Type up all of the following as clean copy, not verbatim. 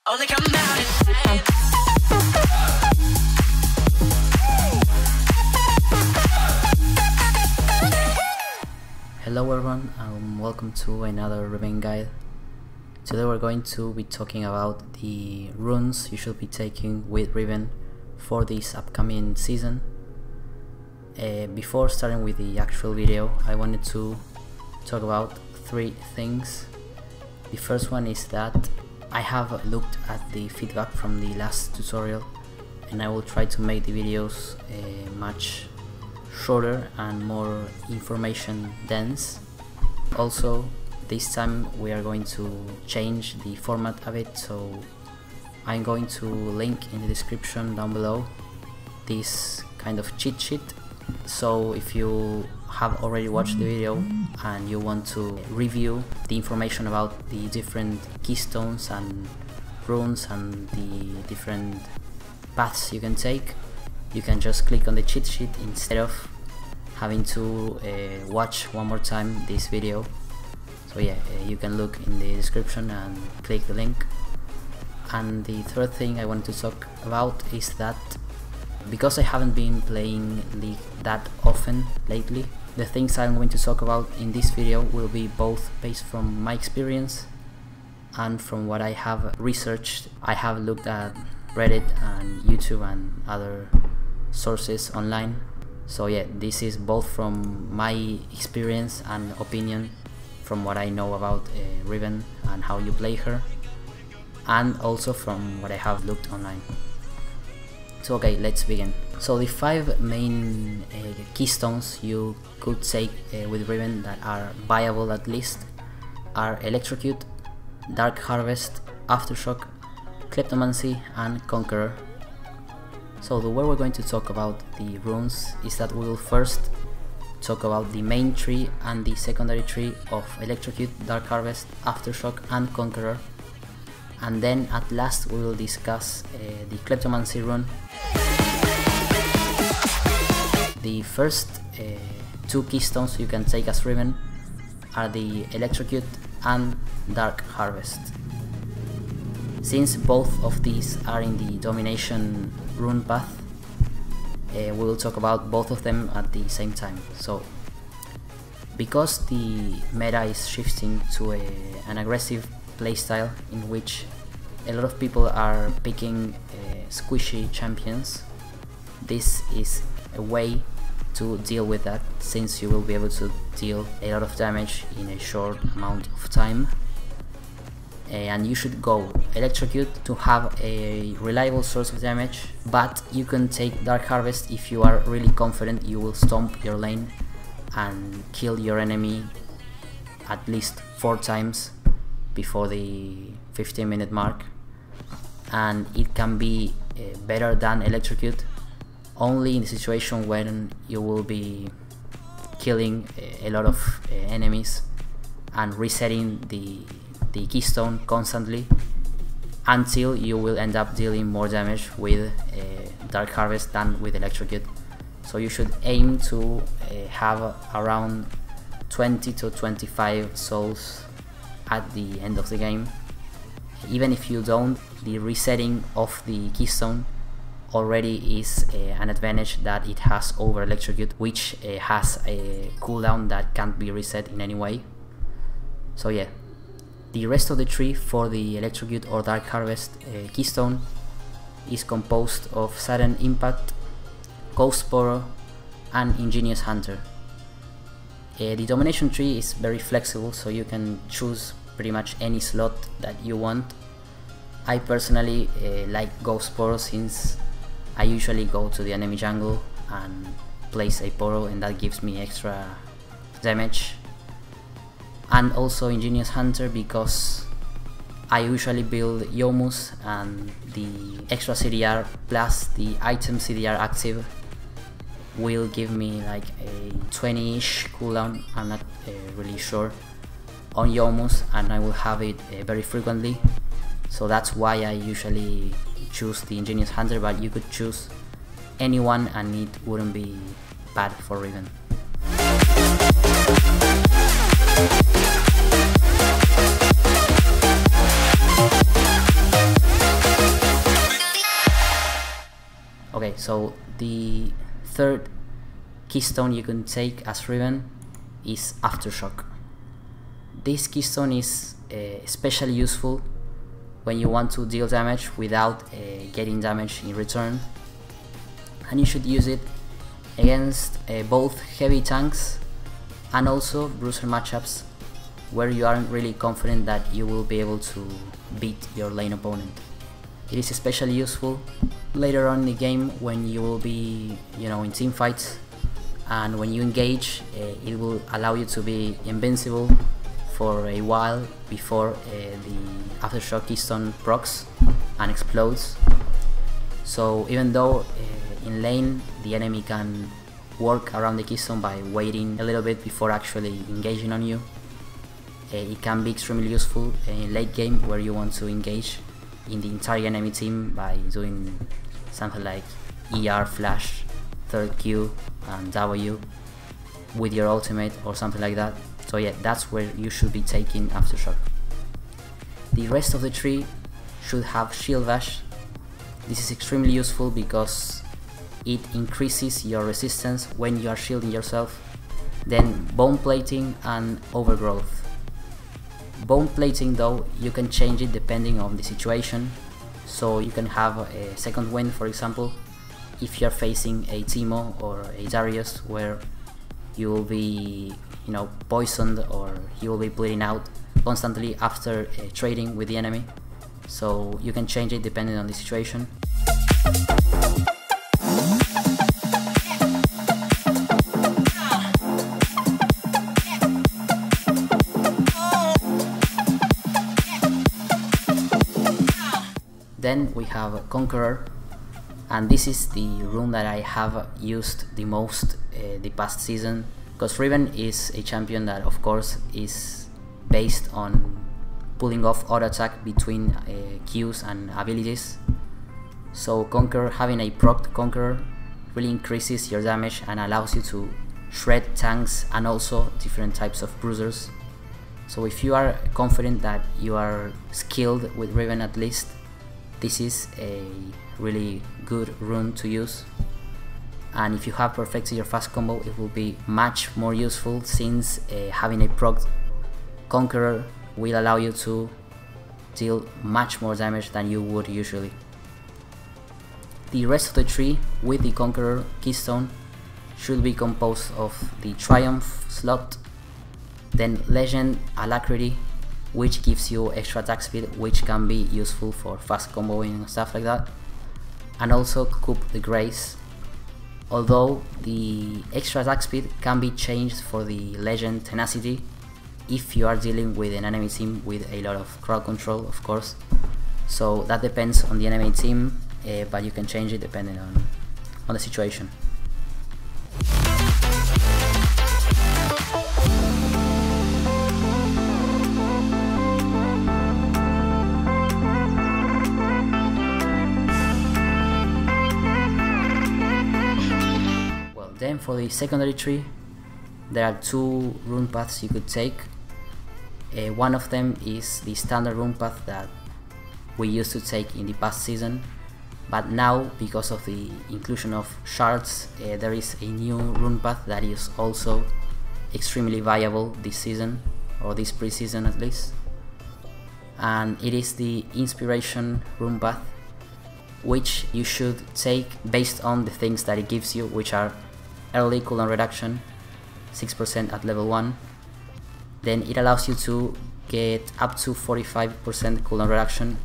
Only come out at night. Hello everyone, and welcome to another Riven guide. Today we're going to be talking about the runes you should be taking with Riven for this upcoming season. Before starting with the actual video, I wanted to talk about three things. The first one is that I have looked at the feedback from the last tutorial, and I will try to make the videos much shorter and more information dense. Also, this time we are going to change the format a bit, so I'm going to link in the description down below this kind of cheat sheet. So if you have already watched the video and you want to review the information about the different keystones and runes and the different paths you can take, you can just click on the cheat sheet instead of having to watch one more time this video. So yeah, you can look in the description and click the link. And the third thing I wanted to talk about is that because I haven't been playing League that often lately, the things I'm going to talk about in this video will be both based from my experience and from what I have researched. I have looked at Reddit and YouTube and other sources online. So yeah, this is both from my experience and opinion from what I know about Riven and how you play her, and also from what I have looked online. So okay, let's begin. So the five main keystones you could take with Riven that are viable at least are Electrocute, Dark Harvest, Aftershock, Kleptomancy and Conqueror. So the way we're going to talk about the runes is that we will first talk about the main tree and the secondary tree of Electrocute, Dark Harvest, Aftershock and Conqueror, and then at last we will discuss the Kleptomancy rune. The first two keystones you can take as Riven are the Electrocute and Dark Harvest. Since both of these are in the domination rune path, we will talk about both of them at the same time. So because the meta is shifting to an aggressive playstyle in which a lot of people are picking squishy champions, this is a way to deal with that, since you will be able to deal a lot of damage in a short amount of time. And you should go Electrocute to have a reliable source of damage, but you can take Dark Harvest if you are really confident you will stomp your lane and kill your enemy at least 4 times before the 15-minute mark. And it can be better than Electrocute only in the situation when you will be killing a lot of enemies and resetting the keystone constantly until you will end up dealing more damage with Dark Harvest than with Electrocute. So you should aim to have around 20 to 25 souls at the end of the game. Even if you don't, the resetting of the keystone already is an advantage that it has over Electrocute, which has a cooldown that can't be reset in any way. So yeah, the rest of the tree for the Electrocute or Dark Harvest keystone is composed of Sudden Impact, Ghost Borrow and Ingenious Hunter. The domination tree is very flexible, so you can choose pretty much any slot that you want. I personally like Ghost Borrow, since I usually go to the enemy jungle and place a Borrow, and that gives me extra damage. And also Ingenious Hunter because I usually build Yomus, and the extra CDR plus the item CDR active will give me like a 20-ish cooldown, I'm not really sure, on Yomus, and I will have it very frequently. So that's why I usually choose the Ingenious Hunter, but you could choose anyone and it wouldn't be bad for Riven. So the third keystone you can take as Riven is Aftershock. This keystone is especially useful when you want to deal damage without getting damage in return, and you should use it against both heavy tanks and also bruiser matchups where you aren't really confident that you will be able to beat your lane opponent. It is especially useful later on in the game when you will be, in team fights, and when you engage, it will allow you to be invincible for a while before the Aftershock keystone procs and explodes. So even though in lane the enemy can work around the keystone by waiting a little bit before actually engaging on you, it can be extremely useful in late game where you want to engage in the entire enemy team by doing something like ER flash, third Q and W with your ultimate or something like that. So yeah, that's where you should be taking Aftershock. The rest of the tree should have Shield Bash. This is extremely useful because it increases your resistance when you are shielding yourself. Then Bone Plating and Overgrowth. Bone Plating though, you can change it depending on the situation. So you can have a second wind, for example, if you're facing a Teemo or a Darius where you will be poisoned or he will be bleeding out constantly after trading with the enemy. So you can change it depending on the situation. Then we have Conqueror, and this is the rune that I have used the most the past season, because Riven is a champion that of course is based on pulling off auto attack between Qs and abilities. So Conqueror, having a procced Conqueror really increases your damage and allows you to shred tanks and also different types of bruisers. So if you are confident that you are skilled with Riven at least, this is a really good rune to use. And if you have perfected your fast combo, it will be much more useful, since having a procced Conqueror will allow you to deal much more damage than you would usually. The rest of the tree with the Conqueror keystone should be composed of the Triumph slot, then Legend Alacrity, which gives you extra attack speed, which can be useful for fast comboing and stuff like that, and also Coup de Grace, although the extra attack speed can be changed for the Legend Tenacity if you are dealing with an enemy team with a lot of crowd control, of course. So that depends on the enemy team, but you can change it depending on the situation. Then for the secondary tree, there are two rune paths you could take. One of them is the standard rune path that we used to take in the past season, but now because of the inclusion of shards, there is a new rune path that is also extremely viable this season, or this pre-season at least, and it is the Inspiration rune path, which you should take based on the things that it gives you, which are early cooldown reduction, 6% at level 1. Then it allows you to get up to 45% cooldown reduction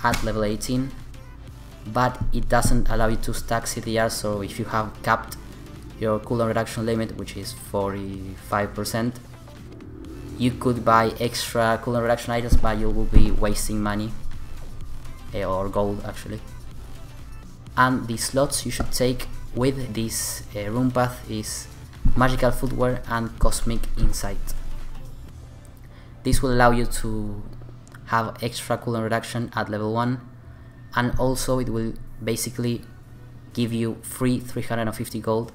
at level 18, but it doesn't allow you to stack CTR, so if you have capped your cooldown reduction limit, which is 45%, you could buy extra cooldown reduction items, but you will be wasting money, or gold actually. And the slots you should take with this rune path is Magical Footwear and Cosmic Insight. This will allow you to have extra cooldown reduction at level 1, and also it will basically give you free 350 gold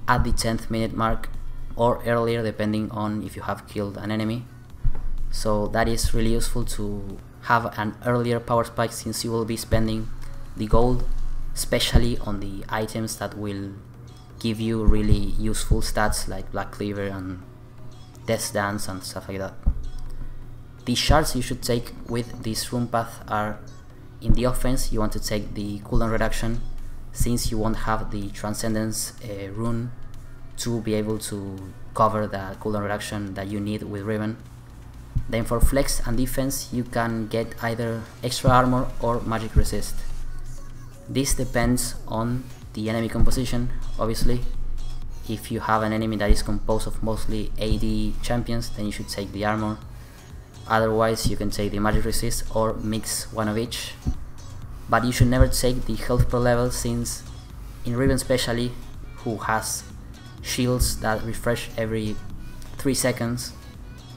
at the 10th minute mark or earlier, depending on if you have killed an enemy. So that is really useful to have an earlier power spike, since you will be spending the gold especially on the items that will give you really useful stats like Black Cleaver and Death Dance and stuff like that. The shards you should take with this rune path are: in the offense you want to take the cooldown reduction, since you won't have the Transcendence rune to be able to cover the cooldown reduction that you need with Riven. Then for flex and defense you can get either extra armor or magic resist. This depends on the enemy composition, obviously. If you have an enemy that is composed of mostly AD champions, then you should take the armor. Otherwise you can take the magic resist or mix one of each. But you should never take the health per level, since in Riven especially, who has shields that refresh every 3 seconds,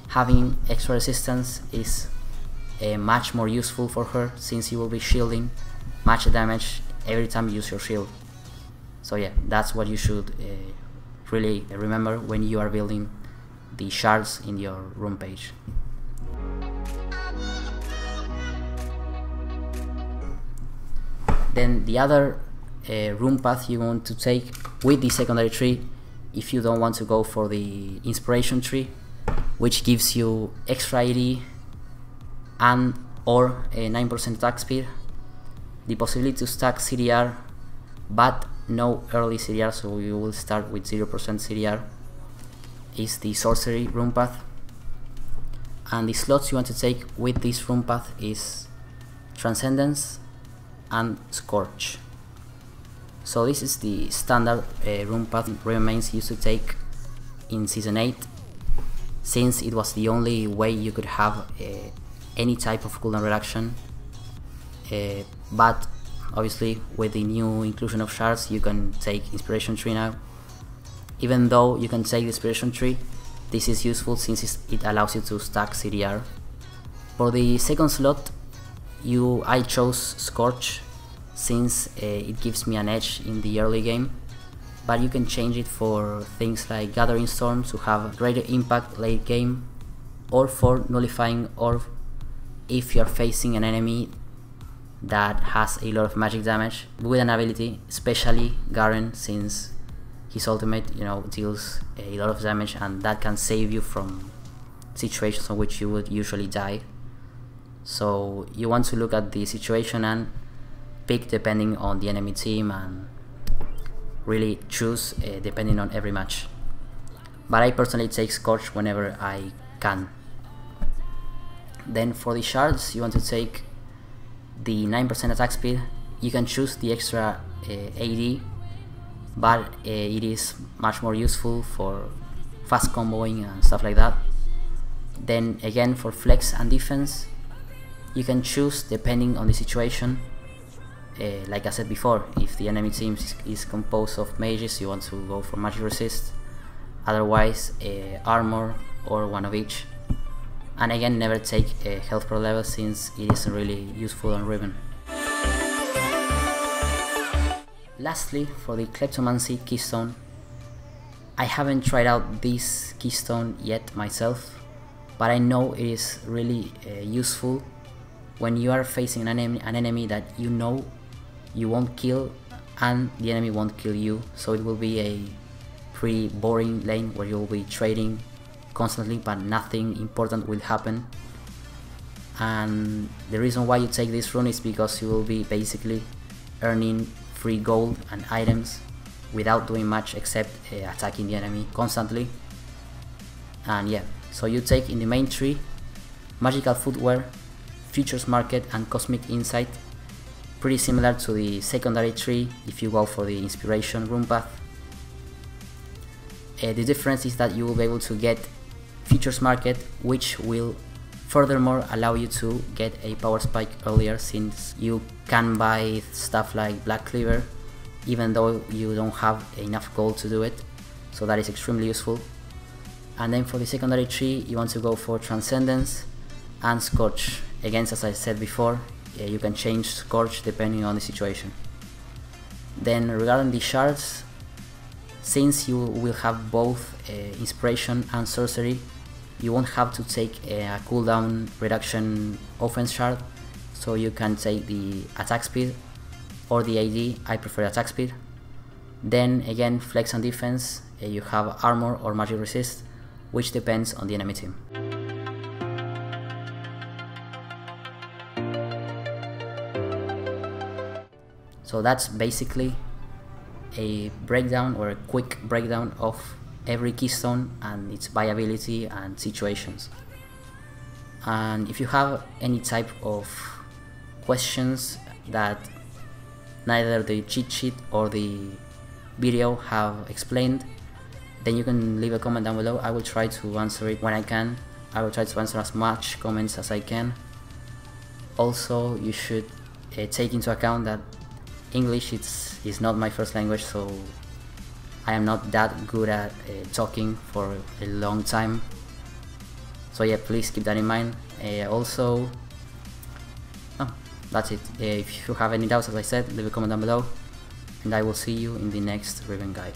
having extra resistance is much more useful for her, since you will be shielding much damage every time you use your shield. So yeah, that's what you should really remember when you are building the shards in your rune page. Then the other rune path you want to take with the secondary tree, if you don't want to go for the inspiration tree, which gives you extra AD and or a 9% attack speed, the possibility to stack CDR but no early CDR, so you will start with 0% CDR, is the Sorcery rune path. And the slots you want to take with this rune path is Transcendence and Scorch. So this is the standard rune path Riven mains used to take in Season 8, since it was the only way you could have any type of cooldown reduction. But obviously with the new inclusion of shards you can take Inspiration Tree now. Even though you can take the Inspiration Tree, this is useful since it allows you to stack CDR. For the second slot I chose Scorch, since it gives me an edge in the early game, but you can change it for things like Gathering Storm to have greater impact late game, or for Nullifying Orb if you are facing an enemy that has a lot of magic damage with an ability, especially Garen, since his ultimate, deals a lot of damage, and that can save you from situations in which you would usually die. So you want to look at the situation and pick depending on the enemy team and really choose depending on every match. But I personally take Scorch whenever I can. Then for the shards you want to take the 9% attack speed. You can choose the extra AD, but it is much more useful for fast comboing and stuff like that. Then again, for flex and defense you can choose depending on the situation. Like I said before, if the enemy team is composed of mages, you want to go for magic resist, otherwise armor or one of each. And again, never take health per level, since it isn't really useful on Riven. Lastly, for the Kleptomancy keystone, I haven't tried out this keystone yet myself, but I know it is really useful when you are facing an enemy that you know you won't kill and the enemy won't kill you. So it will be a pretty boring lane where you'll be trading constantly but nothing important will happen. And the reason why you take this rune is because you will be basically earning free gold and items without doing much except attacking the enemy constantly. And yeah, so you take in the main tree Magical Footwear, Futures Market and Cosmic Insight, pretty similar to the secondary tree if you go for the Inspiration rune path. The difference is that you will be able to get Futures Market, which will furthermore allow you to get a power spike earlier, since you can buy stuff like Black Cleaver even though you don't have enough gold to do it, so that is extremely useful. And then for the secondary tree you want to go for Transcendence and Scorch. Again, as I said before, you can change Scorch depending on the situation. Then regarding the shards, since you will have both Inspiration and Sorcery, you won't have to take a cooldown reduction offense shard, so you can take the attack speed. or the AD, I prefer attack speed. Then again, flex and defense, you have armor or magic resist, which depends on the enemy team. So that's basically a breakdown or a quick breakdown of every keystone and its viability and situations. And if you have any type of questions that neither the cheat sheet or the video have explained, then you can leave a comment down below. I will try to answer it when I can. I will try to answer as much comments as I can. Also, you should take into account that English is not my first language, so I am not that good at talking for a long time. So yeah, please keep that in mind. Also, that's it. If you have any doubts, as I said, leave a comment down below, and I will see you in the next Riven guide.